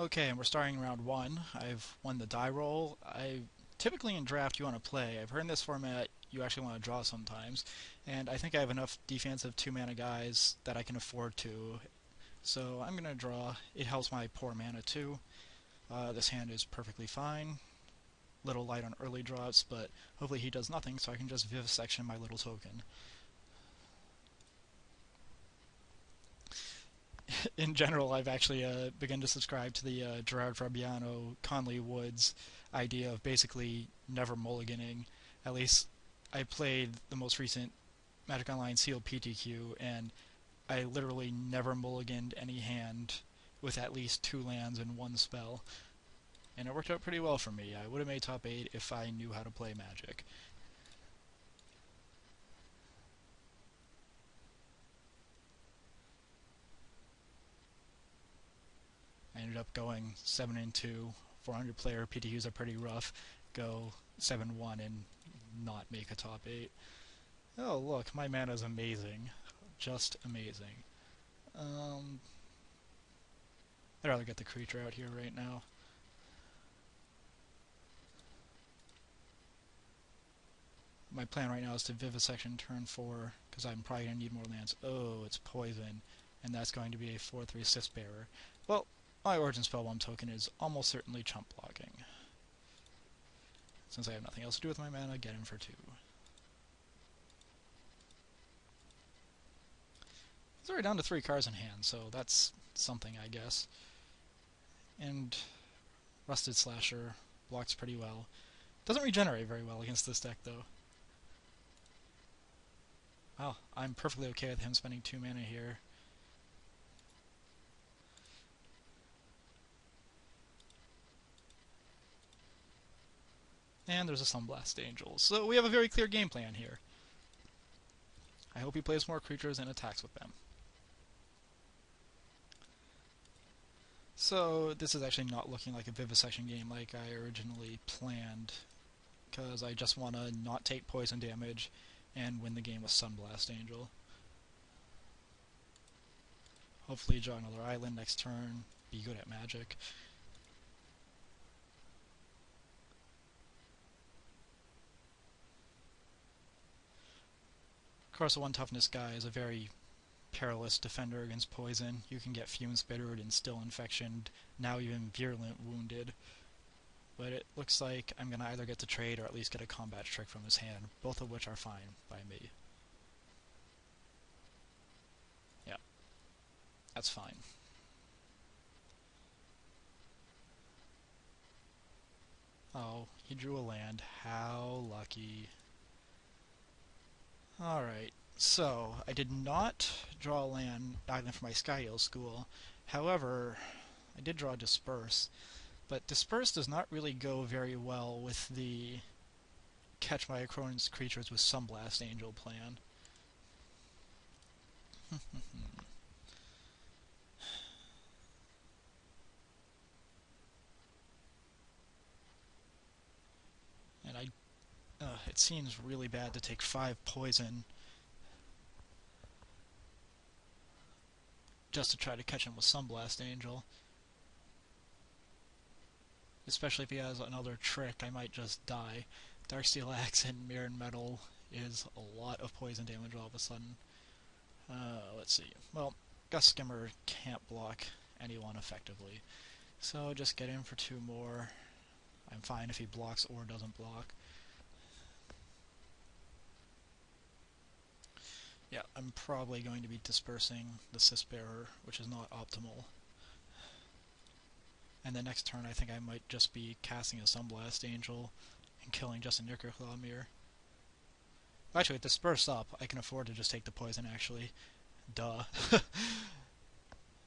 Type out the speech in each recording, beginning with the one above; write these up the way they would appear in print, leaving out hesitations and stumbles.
Okay, and we're starting round one. I've won the die roll. Typically in draft you want to play. I've heard in this format you actually want to draw sometimes, and I think I have enough defensive 2-mana guys that I can afford to. So I'm gonna draw. It helps my poor mana too. This hand is perfectly fine. Little light on early draws, but hopefully he does nothing, so I can just vivisection my little token. In general, I've actually begun to subscribe to the Gerard Fabiano, Conley Woods idea of basically never mulliganing. At least I played the most recent Magic Online Sealed PTQ, and I literally never mulliganed any hand with at least 2 lands and 1 spell. And it worked out pretty well for me. I would have made top 8 if I knew how to play Magic. I ended up going 7-2. 400 player PTQs are pretty rough. Go 7-1 and not make a top 8. Oh, look, my mana is amazing. Just amazing. I'd rather get the creature out here right now. My plan right now is to vivisection turn 4, because I'm probably going to need more lands. Oh, it's poison, and that's going to be a 4/3 Sith Bearer. Well, my Origin Spellbomb token is almost certainly chump blocking. Since I have nothing else to do with my mana, get him for 2. He's already down to 3 cards in hand, so that's something, I guess. And Rusted Slasher blocks pretty well. Doesn't regenerate very well against this deck, though. Well, I'm perfectly okay with him spending 2 mana here. And there's a Sunblast Angel. So we have a very clear game plan here. I hope he plays more creatures and attacks with them. So this is actually not looking like a vivisection game like I originally planned, because I just want to not take poison damage and win the game with Sunblast Angel. Hopefully draw another island next turn, be good at Magic. Of course, the 1 toughness guy is a very perilous defender against poison. You can get Fume Spittered and Still Infection, now even Virulent Wounded. But it looks like I'm going to either get to trade or at least get a combat trick from his hand, both of which are fine by me. Yeah, that's fine. Oh, he drew a land. How lucky. Alright, so I did not draw a land island for my Sky Eel school. However, I did draw Disperse. But Disperse does not really go very well with the catch my Acron's creatures with Sunblast Angel plan. And it seems really bad to take 5 poison just to try to catch him with Sunblast Angel. Especially if he has another trick, I might just die. Darksteel Axe and Mirrodin Metal is a lot of poison damage all of a sudden. Let's see. Well, Gust Skimmer can't block anyone effectively. So just get in for 2 more. I'm fine if he blocks or doesn't block. Yeah, I'm probably going to be dispersing the Sith Bearer, which is not optimal. And the next turn I think I might just be casting a Sunblast Angel and killing just a Nirkerclawmere. Actually, with Disperse up, I can afford to just take the poison, actually. Duh.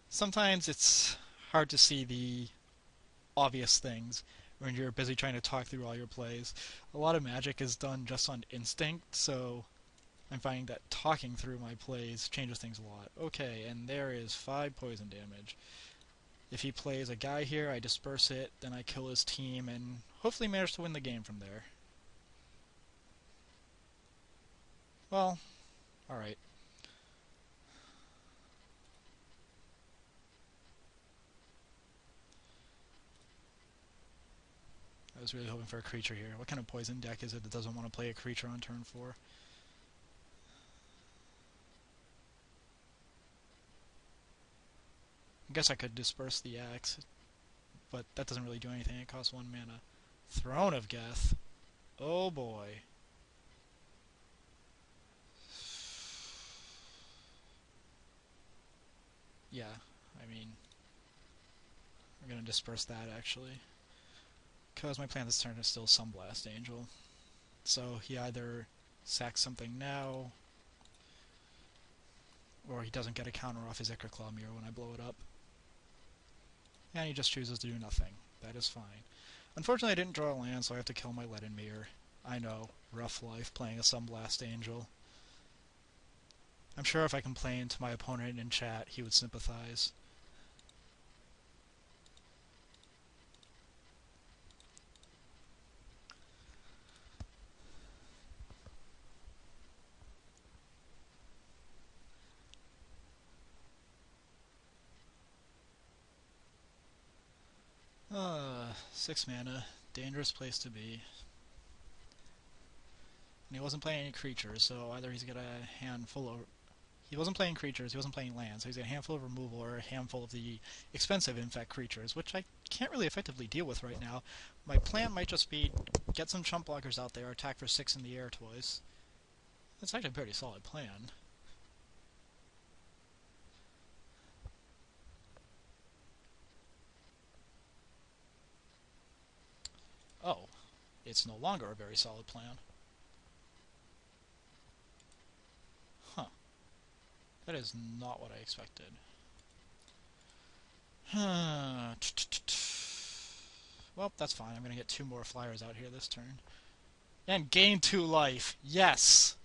Sometimes it's hard to see the obvious things when you're busy trying to talk through all your plays. A lot of Magic is done just on instinct, so I'm finding that talking through my plays changes things a lot. Okay, and there is 5 poison damage. If he plays a guy here, I disperse it, then I kill his team, and hopefully manage to win the game from there. Well, alright. I was really hoping for a creature here. What kind of poison deck is it that doesn't want to play a creature on turn 4? I guess I could disperse the axe, but that doesn't really do anything. It costs 1 mana. Throne of Geth. Oh boy. Yeah, I mean, we're gonna disperse that actually. Because my plan this turn is still Sunblast Angel. So he either sacks something now, or he doesn't get a counter off his Ichor Claw Mirror when I blow it up. And he just chooses to do nothing. That is fine. Unfortunately, I didn't draw a land, so I have to kill my Leaden Mirror. I know, rough life playing a Sunblast Angel. I'm sure if I complained to my opponent in chat, he would sympathize. Uh, 6 mana. Dangerous place to be. And he wasn't playing any creatures, so either he's got a handful of... He wasn't playing creatures, he wasn't playing lands, so he's got a handful of removal or a handful of the expensive infect creatures, which I can't really effectively deal with right now. My plan might just be get some chump blockers out there, attack for 6 in the air twice. That's actually a pretty solid plan. Oh, it's no longer a very solid plan. Huh. That is not what I expected. Well, that's fine. I'm going to get 2 more flyers out here this turn. And gain 2 life. Yes!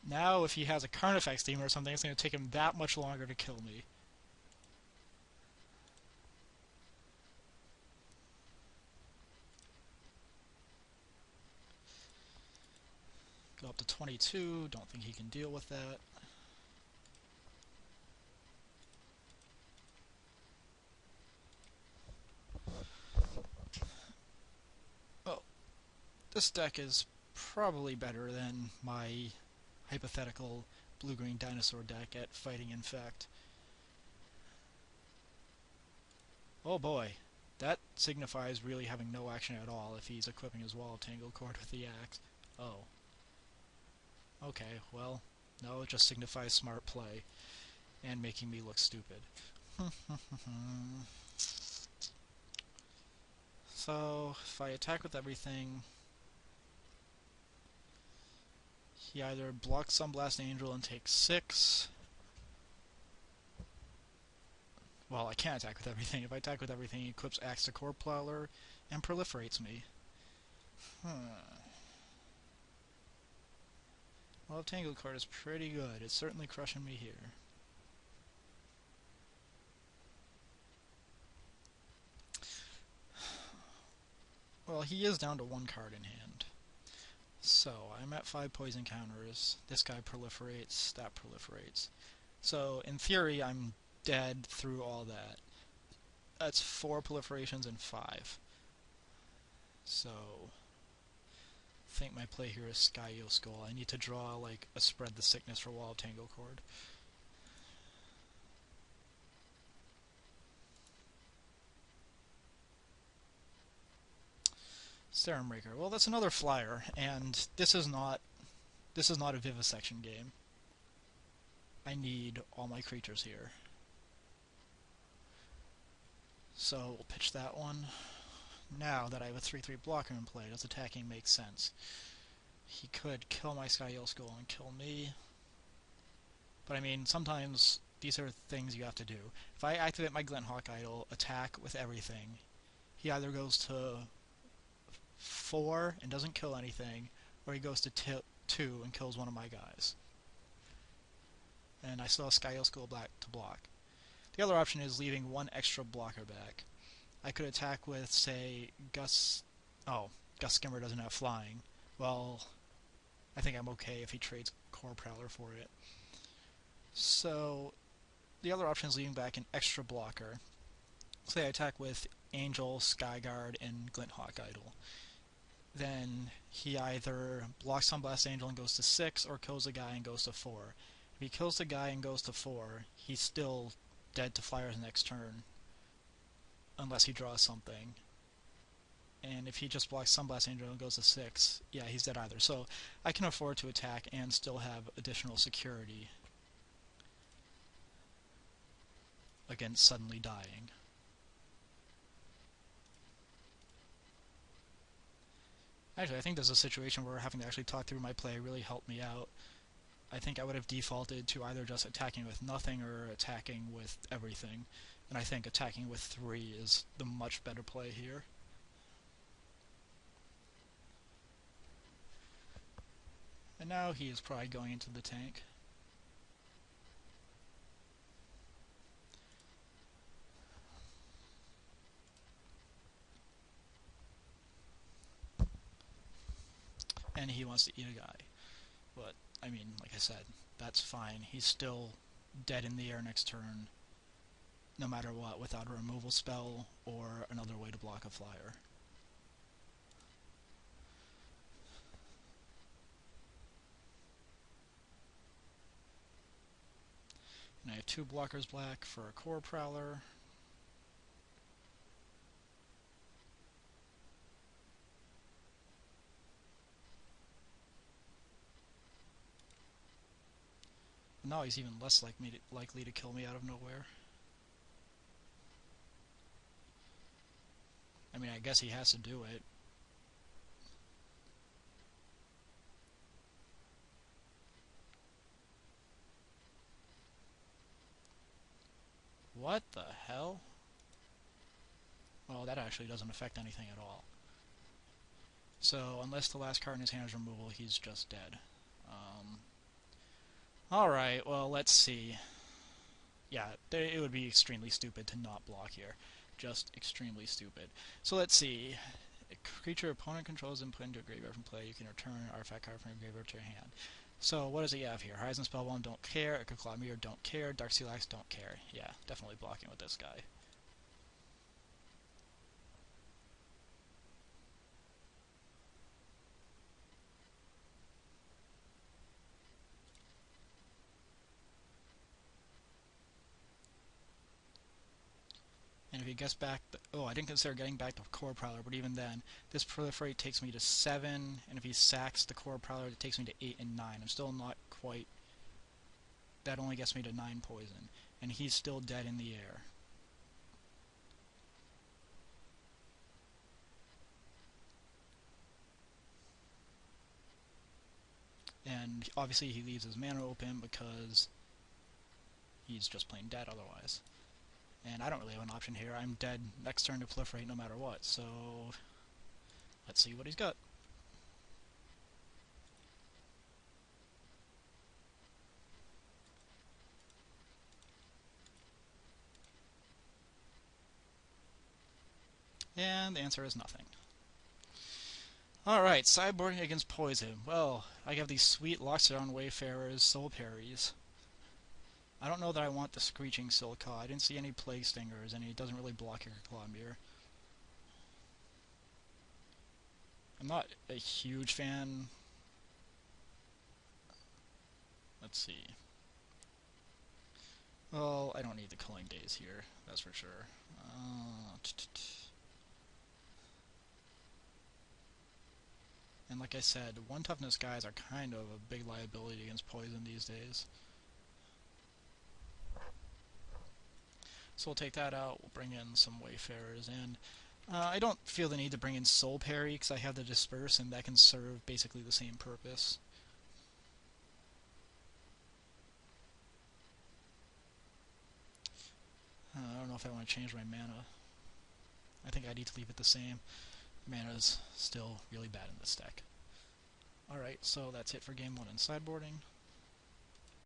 Now, if he has a Carnifex Demon or something, it's going to take him that much longer to kill me. Go up to 22. Don't think he can deal with that. Oh, this deck is probably better than my hypothetical blue-green dinosaur deck at Fighting Infect. Oh boy, that signifies really having no action at all if he's equipping his Wall of Tangle Cord with the axe. Oh. Okay, well, no, it just signifies smart play and making me look stupid. So, if I attack with everything, he either blocks Sunblast Angel and takes 6. Well, I can't attack with everything. If I attack with everything, he equips Axe to Core Prowler and proliferates me. Well, Tangled Card is pretty good. It's certainly crushing me here. Well, he is down to 1 card in hand. So, I'm at 5 poison counters. This guy proliferates, that proliferates. So, in theory, I'm dead through all that. That's 4 proliferations and 5. So, I think my play here is Jaksiel Skull. I need to draw, like, a Spread the Sickness for Wall of Tangle Cord. Sterenbreaker. Well, that's another flyer, and this is not a vivisection game. I need all my creatures here. So we'll pitch that one. Now that I have a 3/3 blocker in play, does attacking make sense? He could kill my Jaksiel Skull and kill me. But I mean, sometimes these are things you have to do. If I activate my Glinthawk Idol, attack with everything, he either goes to 4 and doesn't kill anything, or he goes to 2 and kills one of my guys. And I still have Jaksiel Skull back to block. The other option is leaving 1 extra blocker back. I could attack with, say, Gus... Oh, Gus Skimmer doesn't have flying. Well, I think I'm okay if he trades Core Prowler for it. So, the other option is leaving back an extra blocker. say I attack with Angel, Skyguard, and Glinthawk Idol. Then he either blocks Sunblast Angel and goes to 6, or kills a guy and goes to 4. If he kills the guy and goes to 4, he's still dead to Flyers next turn, unless he draws something. And if he just blocks Sunblast Angel and goes to 6, yeah, he's dead either. So I can afford to attack and still have additional security against suddenly dying. Actually, I think there's a situation where having to actually talk through my play really helped me out. I think I would have defaulted to either just attacking with nothing or attacking with everything. And I think attacking with 3 is the much better play here. And now he is probably going into the tank. And he wants to eat a guy. But, I mean, like I said, that's fine. He's still dead in the air next turn, no matter what, without a removal spell or another way to block a flyer. And I have 2 blockers black for a Core Prowler. Now he's even less likely to kill me out of nowhere. I mean, I guess he has to do it. What the hell? Well, that actually doesn't affect anything at all. So, unless the last card in his hand is removal, he's just dead. Alright, well, let's see. Yeah, it would be extremely stupid to not block here. Just extremely stupid. So let's see. A creature opponent controls and put into a graveyard from play, you can return an artifact card from your graveyard to your hand. So what does he have here? Horizon Spellbomb, don't care. Claw Mirror, don't care. Darkseal Axe, don't care. Yeah, definitely blocking with this guy. And if he gets back... oh, I didn't consider getting back the Core Prowler, but even then, this Proliferate takes me to 7, and if he sacks the Core Prowler, it takes me to 8 and 9. I'm still not quite... that only gets me to 9 poison, and he's still dead in the air. And obviously he leaves his mana open because he's just plain dead otherwise. And I don't really have an option here. I'm dead next turn to Proliferate no matter what, so let's see what he's got. And the answer is nothing. Alright, sideboarding against poison. Well, I have these sweet Loxodon Wayfarers soul parries. I don't know that I want the Screeching Silca. I didn't see any Plague Stingers, and it doesn't really block your Claw Mirror. I'm not a huge fan. Let's see. Well, I don't need the Culling Days here, that's for sure. And like I said, 1 toughness guys are kind of a big liability against poison these days. So we'll take that out, we'll bring in some Wayfarers, and I don't feel the need to bring in Soul Parry because I have the Disperse, and that can serve basically the same purpose. I don't know if I want to change my mana. I think I need to leave it the same. Mana's still really bad in this deck. Alright, so that's it for game 1 in sideboarding.